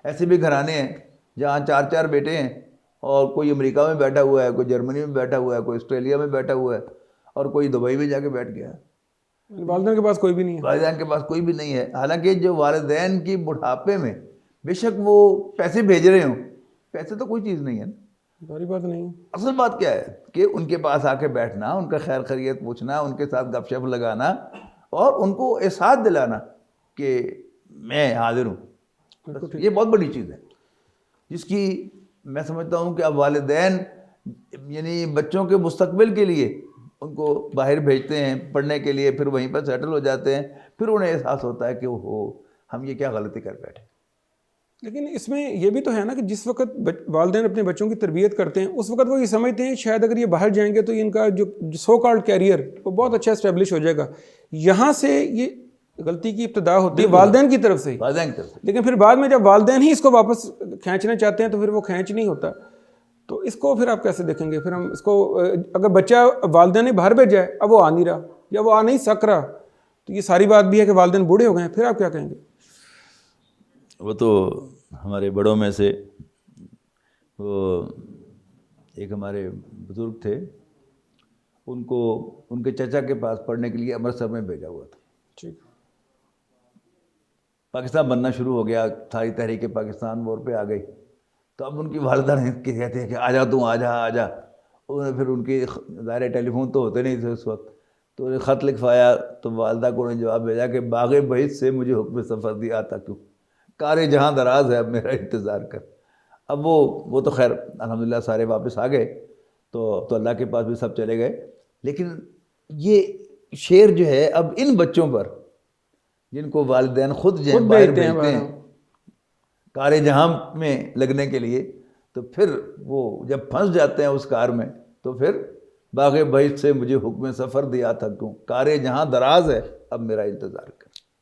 ایسے بھی گھرانے ہیں جہاں 4 بیٹے ہیں اور کوئی امریکہ میں بیٹھا ہوا ہے, کوئی جرمنی میں بیٹھا ہوا ہے, کوئی آسٹریلیا میں بیٹھا ہوا ہے, اور کوئی دبئی میں جا کے بیٹھ گیا ہے. والدین کے پاس کوئی بھی نہیں ہے. والدین کے پاس کوئی بھی نہیں ہے. حالانکہ جو والدین کی بڑھاپے میں بے شک وہ پیسے بھیج رہے ہوں, پیسے تو کوئی چیز نہیں ہے. باری بات نہیں. اصل بات کیا ہے کہ ان کے پاس آ کے بیٹھنا, ان کا خیر خیریت پوچھنا, ان کے ساتھ گپ شپ لگانا اور ان کو احساس دلانا کہ میں حاضر ہوں. یہ بہت بڑی چیز ہے جس کی میں سمجھتا ہوں کہ اب والدین یعنی بچوں کے مستقبل کے لیے ان کو باہر بھیجتے ہیں پڑھنے کے لیے, پھر وہیں پر سیٹل ہو جاتے ہیں, پھر انہیں احساس ہوتا ہے کہ وہ ہم یہ کیا غلطی کر بیٹھے. لیکن اس میں یہ بھی تو ہے نا کہ جس وقت والدین اپنے بچوں کی تربیت کرتے ہیں اس وقت وہ یہ سمجھتے ہیں شاید اگر یہ باہر جائیں گے تو ان کا جو سو کالڈ کیریئر وہ بہت اچھا اسٹیبلش ہو جائے گا. یہاں سے یہ غلطی کی ابتدا ہوتی ہے والدین کی طرف سے ہی. والدین کی طرف سے. لیکن پھر بعد میں جب والدین ہی اس کو واپس کھینچنا چاہتے ہیں تو پھر وہ کھینچ نہیں ہوتا. تو اس کو پھر آپ کیسے دیکھیں گے؟ پھر ہم اس کو اگر بچہ والدین نے باہر بھیجا ہے اب وہ آ نہیں رہا یا وہ آ نہیں سک رہا تو یہ ساری بات بھی ہے کہ والدین بوڑھے ہو گئے ہیں, پھر آپ کیا کہیں گے؟ وہ تو ہمارے بڑوں میں سے وہ ایک ہمارے بزرگ تھے, ان کو ان کے چچا کے پاس پڑھنے کے لیے امرتسر میں بھیجا ہوا تھا. ٹھیک. پاکستان بننا شروع ہو گیا, ساری تحریک پاکستان وار پہ آ گئی, تو اب ان کی والدہ نے کہتے ہیں کہ آ جا تم, آ جا آ جا. انہیں پھر ان کی ظاہر ٹیلی فون تو ہوتے نہیں تھے اس وقت, تو انہیں خط لکھوایا تو والدہ کو انہیں جواب بھیجا کہ باغ بہشت سے مجھے حکم سفر دیا آتا کیوں, کار جہاں دراز ہے اب میرا انتظار کر. اب وہ تو خیر الحمدللہ سارے واپس آ گئے, تو اللہ کے پاس بھی سب چلے گئے. لیکن یہ شعر جو ہے اب ان بچوں پر جن کو والدین خود باہر بھیجتے ہیں کار جہاں میں لگنے کے لیے, تو پھر وہ جب پھنس جاتے ہیں اس کار میں تو پھر باغ بہشت سے مجھے حکم سفر دیا تھا کیوں, کار جہاں دراز ہے اب میرا انتظار کر.